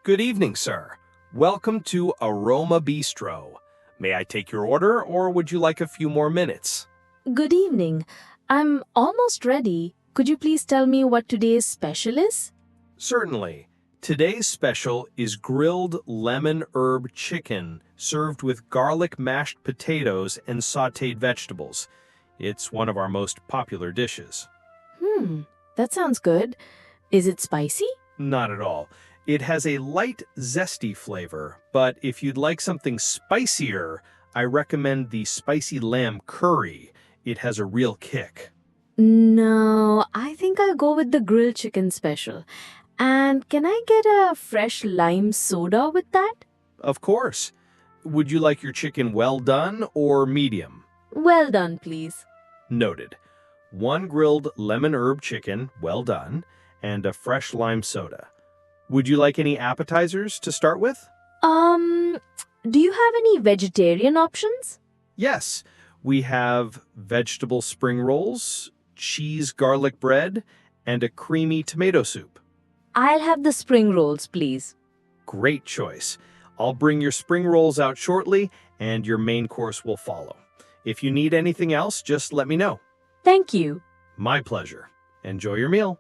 Good evening, sir. Welcome to Aroma Bistro. May I take your order, or would you like a few more minutes? Good evening. I'm almost ready. Could you please tell me what today's special is? Certainly. Today's special is grilled lemon herb chicken served with garlic mashed potatoes and sautéed vegetables. It's one of our most popular dishes. That sounds good. Is it spicy? Not at all. It has a light, zesty flavor, but if you'd like something spicier, I recommend the spicy lamb curry. It has a real kick. No, I think I'll go with the grilled chicken special. And can I get a fresh lime soda with that? Of course. Would you like your chicken well done or medium? Well done, please. Noted. 1 grilled lemon herb chicken, well done, and a fresh lime soda. Would you like any appetizers to start with? Do you have any vegetarian options? Yes, we have vegetable spring rolls, cheese garlic bread, and a creamy tomato soup. I'll have the spring rolls, please. Great choice. I'll bring your spring rolls out shortly, and your main course will follow. If you need anything else, just let me know. Thank you. My pleasure. Enjoy your meal.